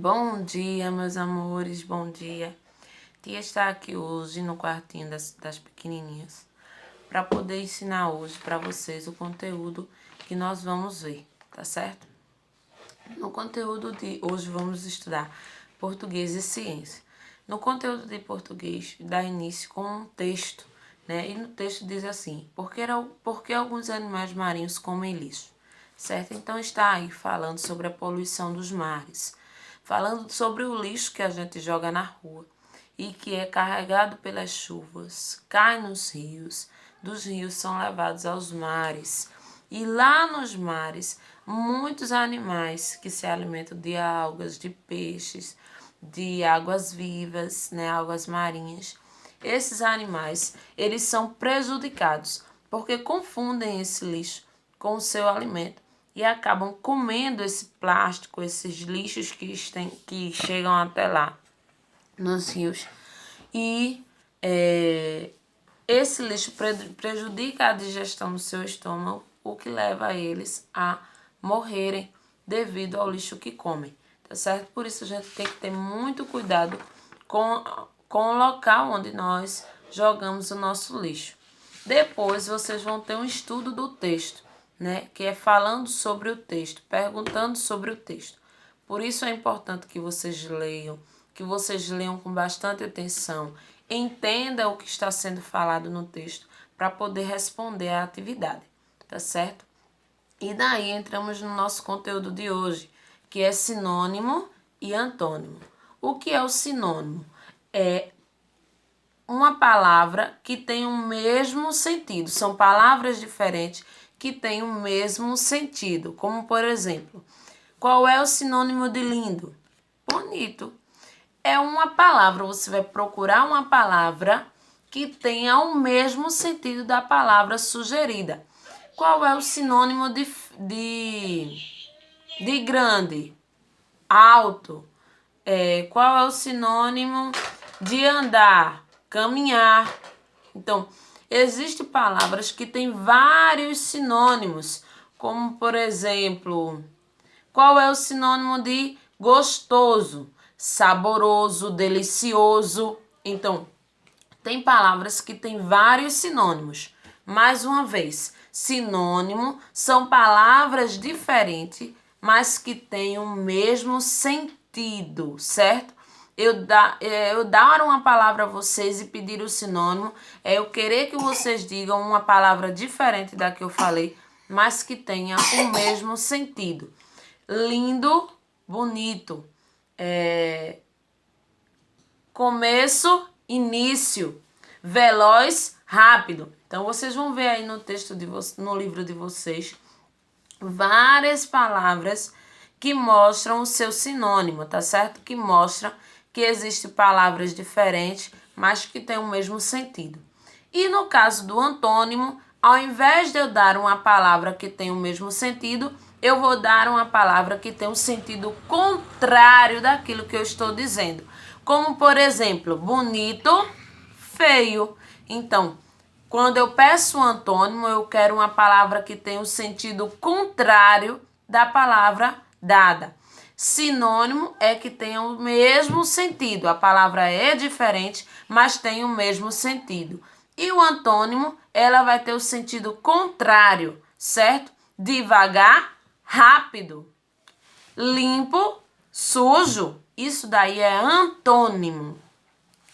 Bom dia, meus amores, bom dia. Tia está aqui hoje no quartinho das pequenininhas para poder ensinar hoje para vocês o conteúdo que nós vamos ver, tá certo? No conteúdo de hoje vamos estudar português e ciência. No conteúdo de português dá início com um texto, né? E no texto diz assim: por que alguns animais marinhos comem lixo? Certo? Então está aí falando sobre a poluição dos mares, falando sobre o lixo que a gente joga na rua e que é carregado pelas chuvas, cai nos rios, dos rios são levados aos mares. E lá nos mares, muitos animais que se alimentam de algas, de peixes, de águas vivas, né, águas marinhas. Esses animais, eles são prejudicados porque confundem esse lixo com o seu alimento e acabam comendo esse plástico, esses lixos que chegam até lá nos rios. E esse lixo prejudica a digestão do seu estômago, o que leva eles a morrerem devido ao lixo que comem, tá certo? Por isso a gente tem que ter muito cuidado com o local onde nós jogamos o nosso lixo. Depois vocês vão ter um estudo do texto, né? Que é falando sobre o texto, perguntando sobre o texto. Por isso é importante que vocês leiam com bastante atenção, entenda o que está sendo falado no texto para poder responder à atividade, tá certo? E daí entramos no nosso conteúdo de hoje, que é sinônimo e antônimo. O que é o sinônimo? É uma palavra que tem o mesmo sentido. São palavras diferentes que têm o mesmo sentido. Como, por exemplo, qual é o sinônimo de lindo? Bonito. É uma palavra, você vai procurar uma palavra que tenha o mesmo sentido da palavra sugerida. Qual é o sinônimo de grande? Alto. Qual é o sinônimo de andar? Caminhar. Então, existem palavras que têm vários sinônimos, como, por exemplo, qual é o sinônimo de gostoso? Saboroso, delicioso. Então, tem palavras que têm vários sinônimos. Mais uma vez, sinônimo são palavras diferentes, mas que têm o mesmo sentido, certo? Eu dar uma palavra a vocês e pedir o sinônimo é eu querer que vocês digam uma palavra diferente da que eu falei, mas que tenha o mesmo sentido. Lindo, bonito. Começo, início. Veloz, rápido. Então, vocês vão ver aí no texto no livro de vocês várias palavras que mostram o seu sinônimo, tá certo? Que mostram que existem palavras diferentes, mas que têm o mesmo sentido. E no caso do antônimo, ao invés de eu dar uma palavra que tem o mesmo sentido, eu vou dar uma palavra que tem um sentido contrário daquilo que eu estou dizendo. Como, por exemplo, bonito, feio. Então, quando eu peço um antônimo, eu quero uma palavra que tenha o sentido contrário da palavra dada. Sinônimo é que tem o mesmo sentido. A palavra é diferente, mas tem o mesmo sentido. E o antônimo, ela vai ter o sentido contrário, certo? Devagar, rápido. Limpo, sujo. Isso daí é antônimo.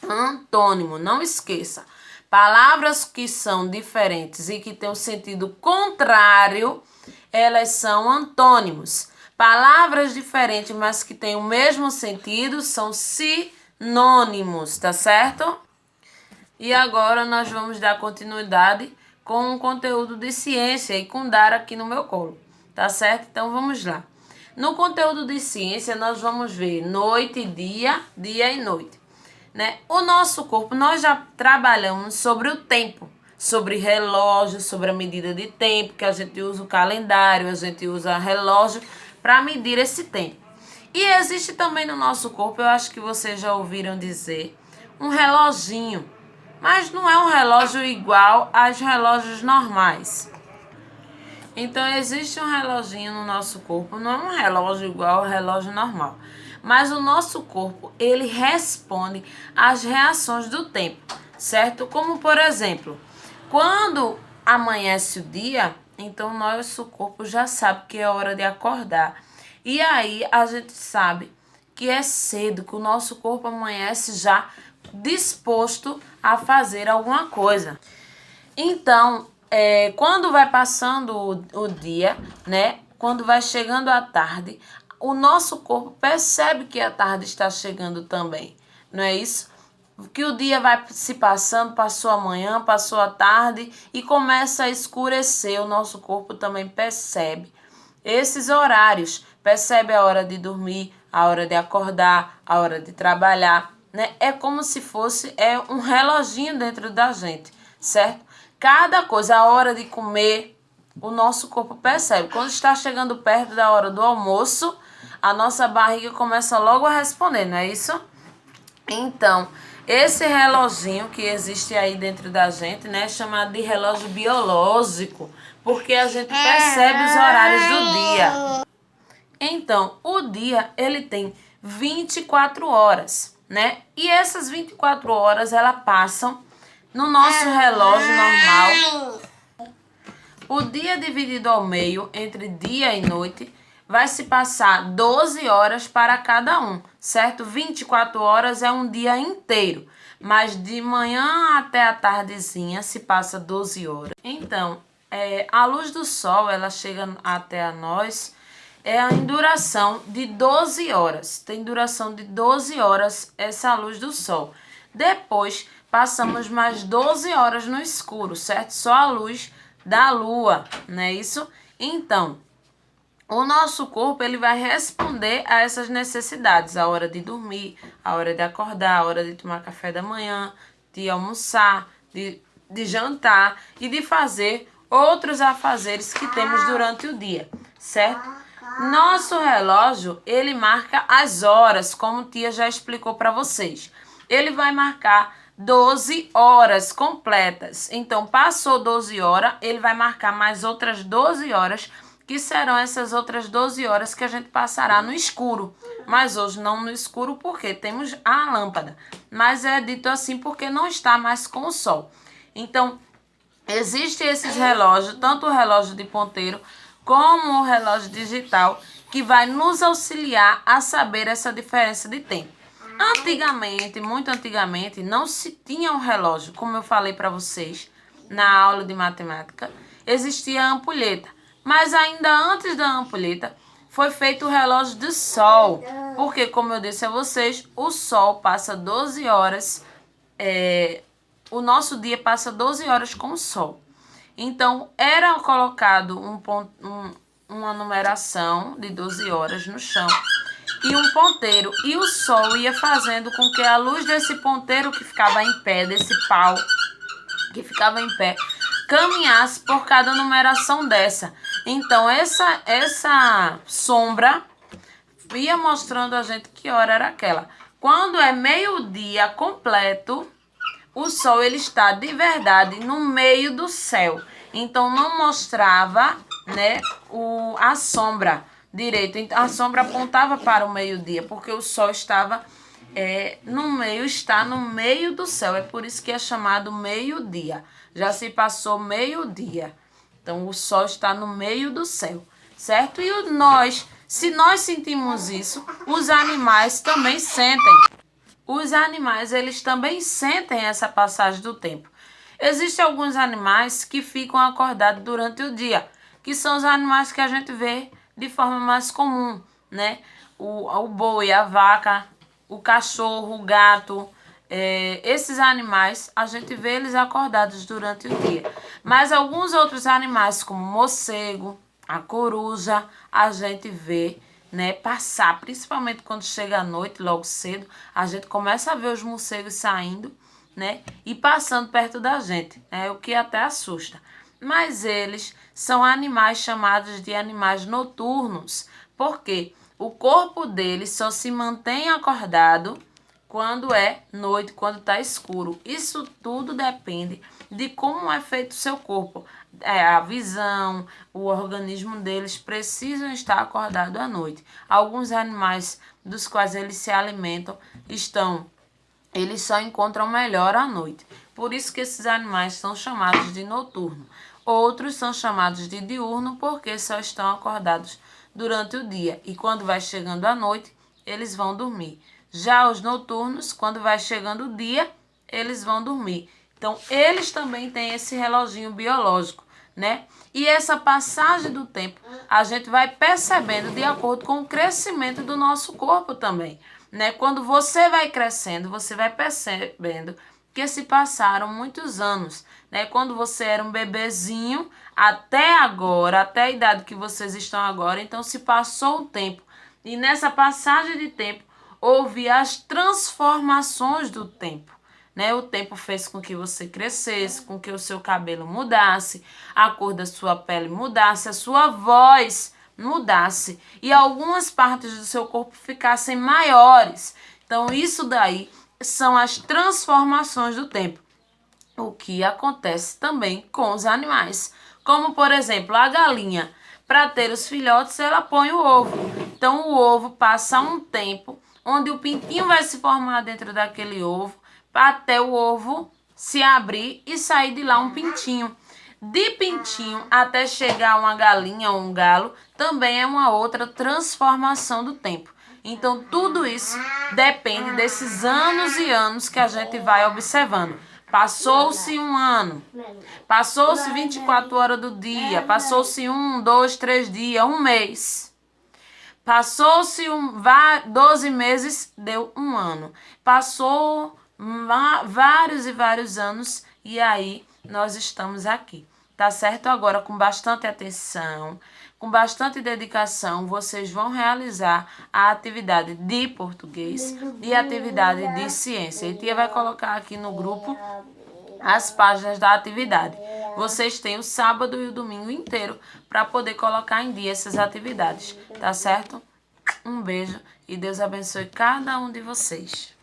Antônimo, não esqueça. Palavras que são diferentes e que têm um sentido contrário, elas são antônimos. Palavras diferentes, mas que têm o mesmo sentido, são sinônimos, tá certo? E agora nós vamos dar continuidade com o conteúdo de ciência e com Dara aqui no meu colo, tá certo? Então vamos lá. No conteúdo de ciência, nós vamos ver noite e dia, dia e noite. Né? O nosso corpo, nós já trabalhamos sobre o tempo, sobre relógio, sobre a medida de tempo, que a gente usa o calendário, a gente usa relógio para medir esse tempo. E existe também no nosso corpo, eu acho que vocês já ouviram dizer, um reloginho, mas não é um relógio igual aos relógios normais. Então, existe um reloginho no nosso corpo, não é um relógio igual ao relógio normal, mas o nosso corpo, ele responde às reações do tempo, certo? Como, por exemplo, quando amanhece o dia, então nosso corpo já sabe que é hora de acordar. E aí a gente sabe que é cedo, que o nosso corpo amanhece já disposto a fazer alguma coisa. Então, quando vai passando o dia, né? Quando vai chegando a tarde, o nosso corpo percebe que a tarde está chegando também, não é isso? Que o dia vai se passando, passou a manhã, passou a tarde e começa a escurecer, o nosso corpo também percebe esses horários, percebe a hora de dormir, a hora de acordar, a hora de trabalhar, né? É como se fosse um reloginho dentro da gente, certo? Cada coisa, a hora de comer, o nosso corpo percebe. Quando está chegando perto da hora do almoço, a nossa barriga começa logo a responder, não é isso? Então, esse reloginho que existe aí dentro da gente, né, é chamado de relógio biológico, porque a gente percebe os horários do dia. Então, o dia, ele tem 24 horas, né? E essas 24 horas, elas passam no nosso relógio normal. O dia dividido ao meio, entre dia e noite, vai se passar 12 horas para cada um, certo? 24 horas é um dia inteiro, mas de manhã até a tardezinha se passa 12 horas. Então, a luz do sol, ela chega até a nós, em duração de 12 horas. Tem duração de 12 horas essa luz do sol. Depois, passamos mais 12 horas no escuro, certo? Só a luz da lua, não é isso? Então, o nosso corpo, ele vai responder a essas necessidades, a hora de dormir, a hora de acordar, a hora de tomar café da manhã, de almoçar, de jantar e de fazer outros afazeres que temos durante o dia, certo? Nosso relógio, ele marca as horas, como tia já explicou para vocês. Ele vai marcar 12 horas completas. Então, passou 12 horas, ele vai marcar mais outras 12 horas, que serão essas outras 12 horas que a gente passará no escuro. Mas hoje não no escuro porque temos a lâmpada. Mas é dito assim porque não está mais com o sol. Então, existem esses relógios, tanto o relógio de ponteiro como o relógio digital, que vai nos auxiliar a saber essa diferença de tempo. Antigamente, muito antigamente, não se tinha um relógio, como eu falei para vocês na aula de matemática, existia a ampulheta. Mas ainda antes da ampulheta, foi feito o relógio de sol, porque, como eu disse a vocês, o sol passa 12 horas, o nosso dia passa 12 horas com o sol. Então, era colocado uma numeração de 12 horas no chão e um ponteiro. E o sol ia fazendo com que a luz desse ponteiro que ficava em pé, desse pau que ficava em pé, caminhasse por cada numeração dessa. Então, essa sombra ia mostrando a gente que hora era aquela. Quando é meio-dia completo, o sol, ele está de verdade no meio do céu. Então, não mostrava, né, a sombra direito. Então, a sombra apontava para o meio-dia, porque o sol estava está no meio do céu. É por isso que é chamado meio-dia. Já se passou meio-dia. Então, o sol está no meio do céu, certo? E se nós sentimos isso, os animais também sentem. Os animais, eles também sentem essa passagem do tempo. Existem alguns animais que ficam acordados durante o dia, que são os animais que a gente vê de forma mais comum, né? O boi, a vaca, o cachorro, o gato, esses animais, a gente vê eles acordados durante o dia. Mas alguns outros animais, como o morcego, a coruja, a gente vê, né, passar, principalmente quando chega a noite, logo cedo, a gente começa a ver os morcegos saindo, né, e passando perto da gente, o que até assusta. Mas eles são animais chamados de animais noturnos, porque o corpo deles só se mantém acordado quando é noite, quando está escuro. Isso tudo depende de como é feito o seu corpo. a visão, o organismo deles precisam estar acordados à noite. Alguns animais dos quais eles se alimentam eles só encontram melhor à noite. Por isso que esses animais são chamados de noturno. Outros são chamados de diurno porque só estão acordados durante o dia. E quando vai chegando a noite, eles vão dormir. Já os noturnos, quando vai chegando o dia, eles vão dormir. Então, eles também têm esse reloginho biológico, né? E essa passagem do tempo, a gente vai percebendo de acordo com o crescimento do nosso corpo também, né? Quando você vai crescendo, você vai percebendo que se passaram muitos anos, né? Quando você era um bebezinho, até agora, até a idade que vocês estão agora, então se passou o tempo. E nessa passagem de tempo, houve as transformações do tempo, né? O tempo fez com que você crescesse, com que o seu cabelo mudasse, a cor da sua pele mudasse, a sua voz mudasse e algumas partes do seu corpo ficassem maiores. Então, isso daí são as transformações do tempo. O que acontece também com os animais. Como, por exemplo, a galinha, para ter os filhotes, ela põe o ovo. Então, o ovo passa um tempo onde o pintinho vai se formar dentro daquele ovo, até o ovo se abrir e sair de lá um pintinho. De pintinho até chegar uma galinha ou um galo, também é uma outra transformação do tempo. Então, tudo isso depende desses anos e anos que a gente vai observando. Passou-se um ano, passou-se 24 horas do dia, passou-se 1, 2, 3 dias, um mês. Passou-se 12 meses, deu um ano. Passou vários e vários anos e aí nós estamos aqui. Tá certo? Agora, com bastante atenção, com bastante dedicação, vocês vão realizar a atividade de português e a atividade de ciência. E tia vai colocar aqui no grupo as páginas da atividade. Vocês têm o sábado e o domingo inteiro para poder colocar em dia essas atividades, tá certo? Um beijo e Deus abençoe cada um de vocês.